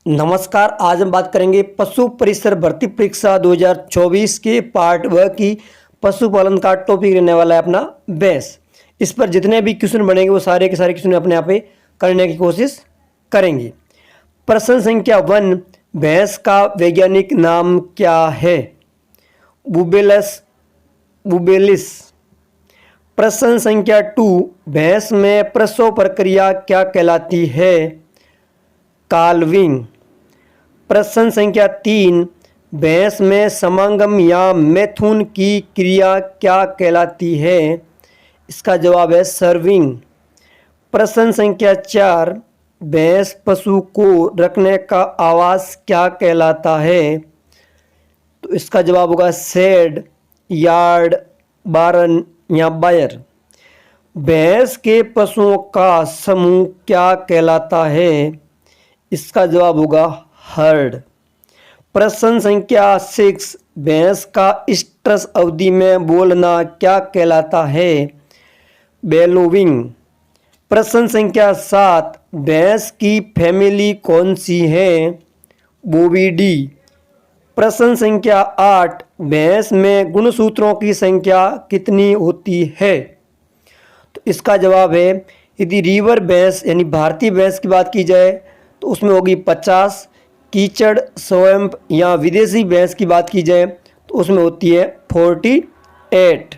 नमस्कार। आज हम बात करेंगे पशु परिसर भर्ती परीक्षा 2024 के पार्ट व की पशुपालन का टॉपिक रहने वाला है अपना भैंस। इस पर जितने भी क्वेश्चन बनेंगे वो सारे के सारे क्वेश्चन अपने आप पे करने की कोशिश करेंगे। प्रश्न संख्या 1, भैंस का वैज्ञानिक नाम क्या है? बुबेलिस। प्रश्न संख्या 2, भैंस में प्रसव प्रक्रिया क्या कहलाती है? काल्विंग। प्रश्न संख्या 3, भैंस में समागम या मैथुन की क्रिया क्या कहलाती है? इसका जवाब है सर्विंग। प्रश्न संख्या 4, भैंस पशु को रखने का आवास क्या कहलाता है? तो इसका जवाब होगा शेड, यार्ड, बारन या बायर। भैंस के पशुओं का समूह क्या कहलाता है? इसका जवाब होगा हर्ड। प्रश्न संख्या 6, भैंस का स्ट्रेस अवधि में बोलना क्या कहलाता है? बेलोविंग। प्रश्न संख्या 7, भैंस की फैमिली कौन सी है? बोविडी। प्रश्न संख्या 8, भैंस में गुणसूत्रों की संख्या कितनी होती है? तो इसका जवाब है, यदि रिवर भैंस यानी भारतीय भैंस की बात की जाए तो उसमें होगी 50, कीचड़, स्वयं या विदेशी भैंस की बात की जाए तो उसमें होती है 48।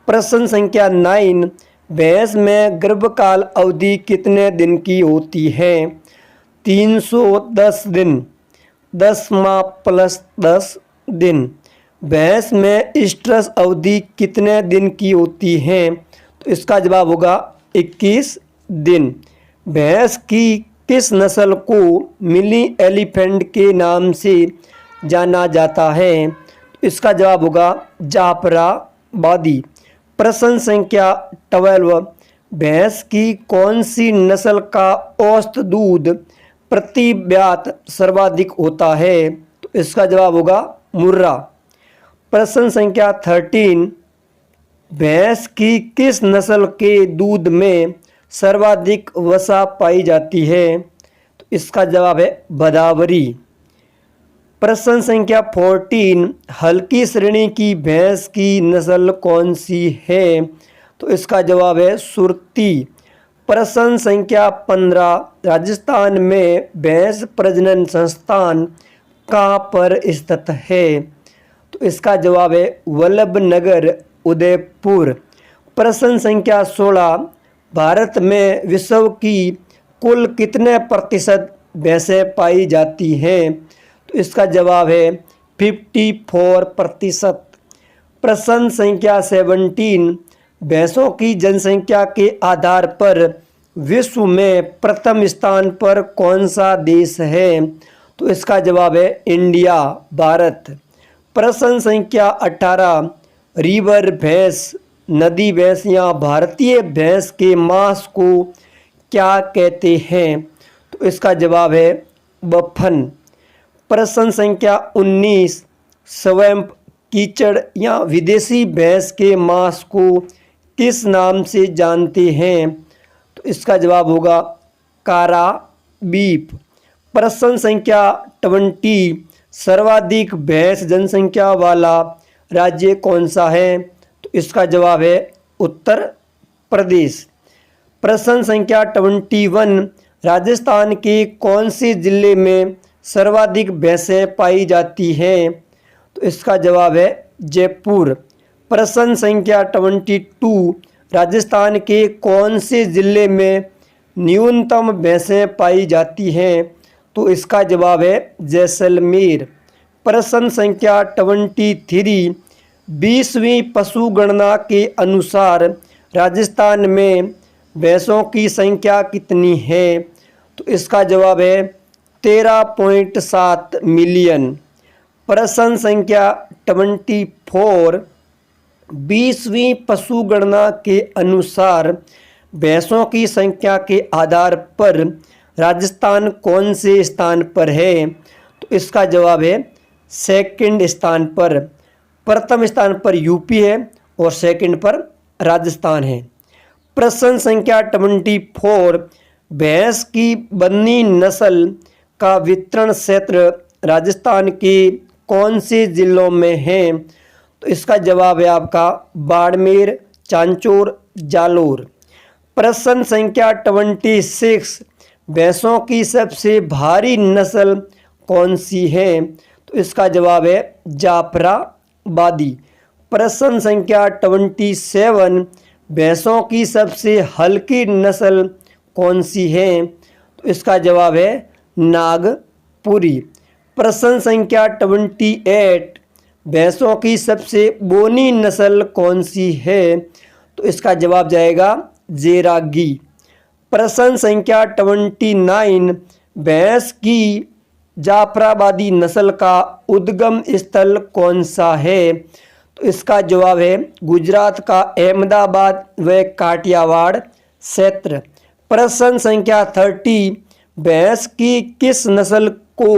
प्रश्न संख्या 9, भैंस में गर्भकाल अवधि कितने दिन की होती है? 310 दिन, 10 माह प्लस 10 दिन। भैंस में स्ट्रेस अवधि कितने दिन की होती है? तो इसका जवाब होगा 21 दिन। भैंस की किस नस्ल को मिनी एलिफेंट के नाम से जाना जाता है? इसका जवाब होगा जाफराबादी। प्रश्न संख्या 12, भैंस की कौन सी नस्ल का औसत दूध प्रति ब्यात सर्वाधिक होता है? तो इसका जवाब होगा मुर्रा। प्रश्न संख्या 13, भैंस की किस नस्ल के दूध में सर्वाधिक वसा पाई जाती है? तो इसका जवाब है भदावरी। प्रश्न संख्या 14, हल्की श्रेणी की भैंस की नस्ल कौन सी है? तो इसका जवाब है सुरती। प्रश्न संख्या 15, राजस्थान में भैंस प्रजनन संस्थान कहाँ पर स्थित है? तो इसका जवाब है वल्लभनगर, उदयपुर। प्रश्न संख्या 16, भारत में विश्व की कुल कितने प्रतिशत भैंसें पाई जाती हैं? तो इसका जवाब है 54%। प्रश्न संख्या 17, भैंसों की जनसंख्या के आधार पर विश्व में प्रथम स्थान पर कौन सा देश है? तो इसका जवाब है इंडिया, भारत। प्रश्न संख्या 18, रिवर भैंस, नदी भैंस या भारतीय भैंस के मांस को क्या कहते हैं? तो इसका जवाब है बफन। प्रश्न संख्या 19, स्वयं, कीचड़ या विदेशी भैंस के मांस को किस नाम से जानते हैं? तो इसका जवाब होगा कारा बीफ। प्रश्न संख्या 20, सर्वाधिक भैंस जनसंख्या वाला राज्य कौन सा है? तो इसका जवाब है उत्तर प्रदेश। प्रश्न संख्या 21, राजस्थान के कौन से जिले में सर्वाधिक भैंसें पाई जाती हैं? तो इसका जवाब है जयपुर। प्रश्न संख्या 22, राजस्थान के कौन से जिले में न्यूनतम भैंसें पाई जाती हैं? तो इसका जवाब है जैसलमेर। प्रश्न संख्या 23, 20वीं पशु गणना के अनुसार राजस्थान में भैंसों की संख्या कितनी है? तो इसका जवाब है 13.7 मिलियन। प्रश्न संख्या 24, 20वीं पशु गणना के अनुसार भैंसों की संख्या के आधार पर राजस्थान कौन से स्थान पर है? तो इसका जवाब है सेकंड स्थान पर। प्रथम स्थान पर यूपी है और सेकंड पर राजस्थान है। प्रश्न संख्या 24, भैंस की बन्नी नस्ल का वितरण क्षेत्र राजस्थान के कौन से जिलों में है? तो इसका जवाब है आपका बाड़मेर, चांचौर, जालोर। प्रश्न संख्या 26, भैंसों की सबसे भारी नस्ल कौन सी है? तो इसका जवाब है जाफराबादी। प्रश्न संख्या 27, भैंसों की सबसे हल्की नस्ल कौन सी है? तो इसका जवाब है नागपुरी। प्रश्न संख्या 28, भैंसों की सबसे बोनी नस्ल कौन सी है? तो इसका जवाब जाएगा जेरागी। प्रश्न संख्या 29, भैंस की जाफराबादी नस्ल का उद्गम स्थल कौन सा है? तो इसका जवाब है गुजरात का अहमदाबाद व काठियावाड़ क्षेत्र। प्रश्न संख्या 30, भैंस की किस नस्ल को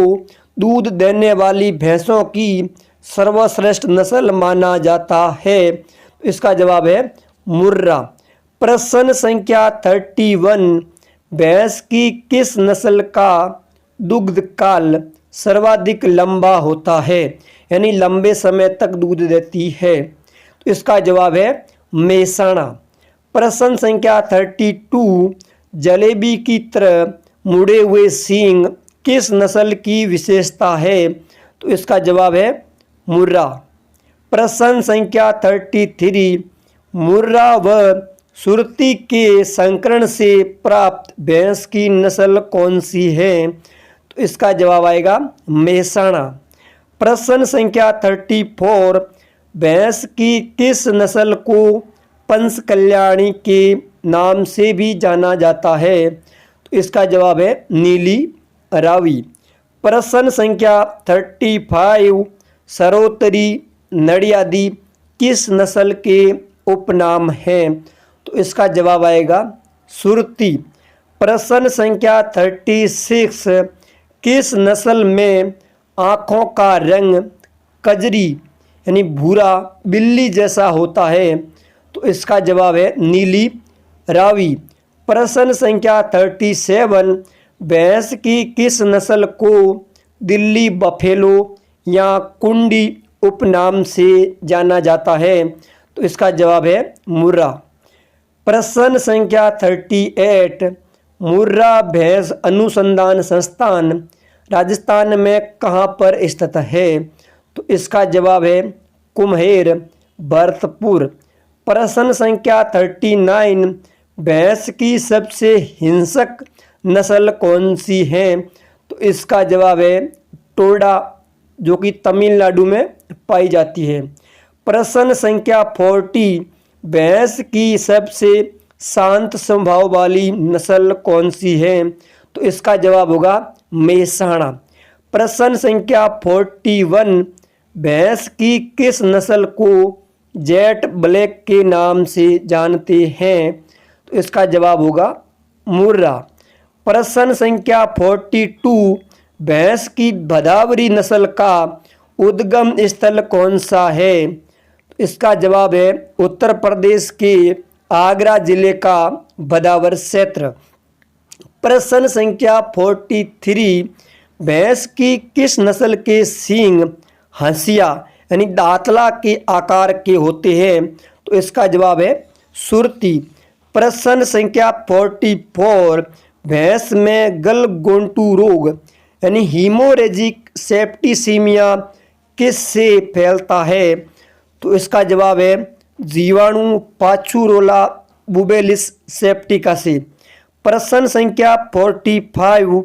दूध देने वाली भैंसों की सर्वश्रेष्ठ नस्ल माना जाता है? तो इसका जवाब है मुर्रा। प्रश्न संख्या 31, भैंस की किस नस्ल का दुग्ध काल सर्वाधिक लंबा होता है, यानी लंबे समय तक दूध देती है? तो इसका जवाब है मेहसाणा। प्रश्न संख्या 32, जलेबी की तरह मुड़े हुए सींग किस नस्ल की विशेषता है? तो इसका जवाब है मुर्रा। प्रश्न संख्या 33, मुर्रा व सुरती के संकरण से प्राप्त भैंस की नस्ल कौन सी है? तो इसका जवाब आएगा मेहसाणा। प्रश्न संख्या 34, भैंस की किस नस्ल को पंच कल्याणी के नाम से भी जाना जाता है? तो इसका जवाब है नीली रावी। प्रश्न संख्या 35, सरोतरी नड़ियादी किस नस्ल के उपनाम हैं? तो इसका जवाब आएगा सुरती। प्रश्न संख्या 36, किस नस्ल में आँखों का रंग कजरी यानी भूरा बिल्ली जैसा होता है? तो इसका जवाब है नीली रावी। प्रश्न संख्या 37, भैंस की किस नस्ल को दिल्ली बफेलो या कुंडी उपनाम से जाना जाता है? तो इसका जवाब है मुर्रा। प्रश्न संख्या 38, मुर्रा भैंस अनुसंधान संस्थान राजस्थान में कहाँ पर स्थित है? तो इसका जवाब है कुम्हेर, भरतपुर। प्रश्न संख्या 39, भैंस की सबसे हिंसक नस्ल कौन सी है? तो इसका जवाब है टोडा, जो कि तमिलनाडु में पाई जाती है। प्रश्न संख्या 40, भैंस की सबसे शांत स्वभाव वाली नस्ल कौन सी है? तो इसका जवाब होगा मेहसाणा। प्रश्न संख्या 41, भैंस की किस नस्ल को जेट ब्लैक के नाम से जानते हैं? तो इसका जवाब होगा मुर्रा। प्रश्न संख्या 42, भैंस की भदावरी नस्ल का उद्गम स्थल कौन सा है? तो इसका जवाब है उत्तर प्रदेश के आगरा जिले का भदावर क्षेत्र। प्रश्न संख्या 43, भैंस की किस नस्ल के सींग हंसिया यानी दांतला के आकार के होते हैं? तो इसका जवाब है सुरती। प्रश्न संख्या 44, भैंस में गलघोंटू रोग यानी हीमोरेजिक सेप्टिसीमिया किससे फैलता है? तो इसका जवाब है जीवाणु पाचुरोला बुबेलिस सेप्टिका से। प्रश्न संख्या 45,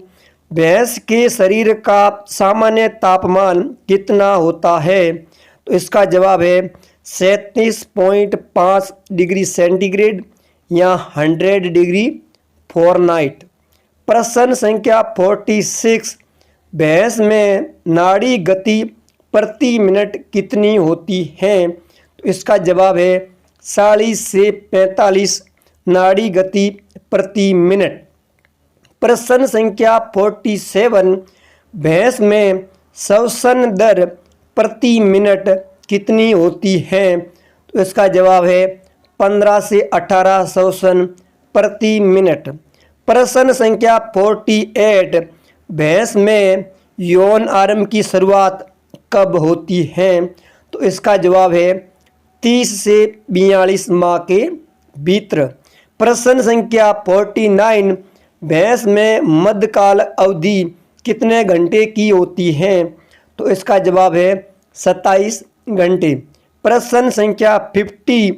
भैंस के शरीर का सामान्य तापमान कितना होता है? तो इसका जवाब है 37.5 डिग्री सेंटीग्रेड या 100 डिग्री फ़ारेनहाइट। प्रश्न संख्या 46, भैंस में नाड़ी गति प्रति मिनट कितनी होती है? तो इसका जवाब है 40 से 45 नाड़ी गति प्रति मिनट। प्रश्न संख्या 47, भैंस में श्वसन दर प्रति मिनट कितनी होती है? तो इसका जवाब है 15 से 18 श्वसन प्रति मिनट। प्रश्न संख्या 48, भैंस में यौन आरंभ की शुरुआत कब होती है? तो इसका जवाब है 30 से 42 माह के भीतर। प्रश्न संख्या 49, भैंस में मध्यकाल अवधि कितने घंटे की होती है? तो इसका जवाब है 27 घंटे। प्रश्न संख्या 50,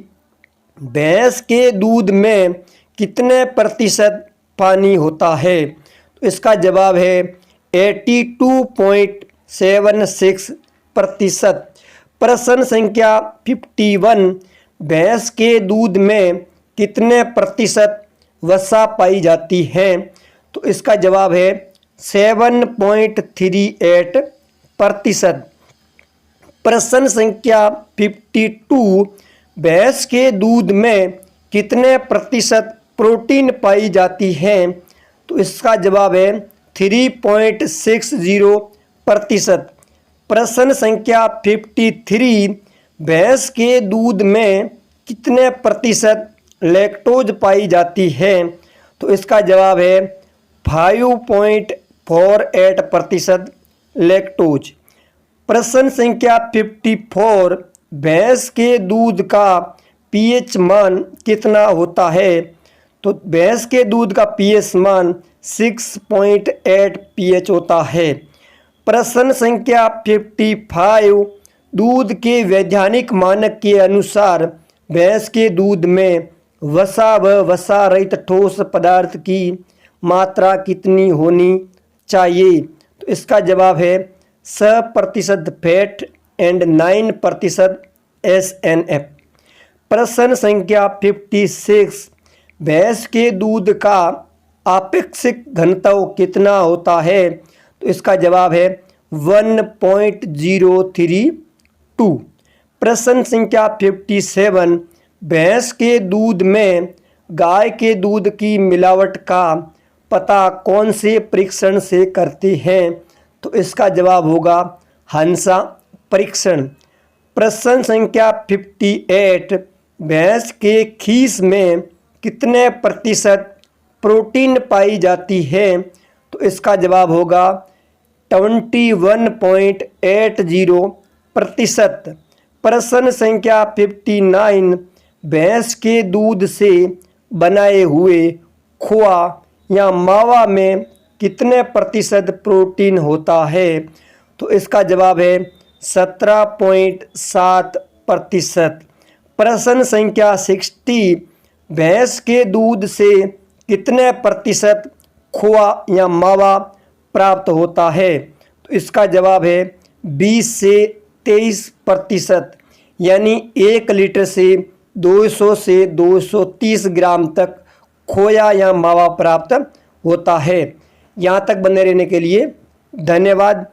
भैंस के दूध में कितने प्रतिशत पानी होता है? तो इसका जवाब है 82.76%। प्रश्न संख्या 51, भैंस के दूध में कितने प्रतिशत वसा पाई जाती है? तो इसका जवाब है 7.38%। प्रश्न संख्या 52, भैंस के दूध में कितने प्रतिशत प्रोटीन पाई जाती है? तो इसका जवाब है 3.60%। प्रश्न संख्या 53, भैंस के दूध में कितने प्रतिशत लैक्टोज पाई जाती है? तो इसका जवाब है 5.48% लैक्टोज। प्रश्न संख्या 54, भैंस के दूध का पीएच मान कितना होता है? तो भैंस के दूध का पीएच मान 6.8 पीएच होता है। प्रश्न संख्या 55, दूध के वैज्ञानिक मानक के अनुसार भैंस के दूध में वसा व वसा रहित ठोस पदार्थ की मात्रा कितनी होनी चाहिए? तो इसका जवाब है 6% फैट एंड 9% SNF। प्रश्न संख्या 56, भैंस के दूध का आपेक्षिक घनत्व कितना होता है? तो इसका जवाब है 1.032। प्रश्न संख्या 57, भैंस के दूध में गाय के दूध की मिलावट का पता कौन से परीक्षण से करते हैं? तो इसका जवाब होगा हंसा परीक्षण। प्रश्न संख्या 58, भैंस के खीस में कितने प्रतिशत प्रोटीन पाई जाती है? तो इसका जवाब होगा 21.80%। प्रश्न संख्या 59, भैंस के दूध से बनाए हुए खोआ या मावा में कितने प्रतिशत प्रोटीन होता है? तो इसका जवाब है 17.7%। प्रश्न संख्या 60, भैंस के दूध से कितने प्रतिशत खोआ या मावा प्राप्त होता है? तो इसका जवाब है 20 से 23%। यानी 1 लीटर से 200 से 230 ग्राम तक खोया या मावा प्राप्त होता है। यहाँ तक बने रहने के लिए धन्यवाद।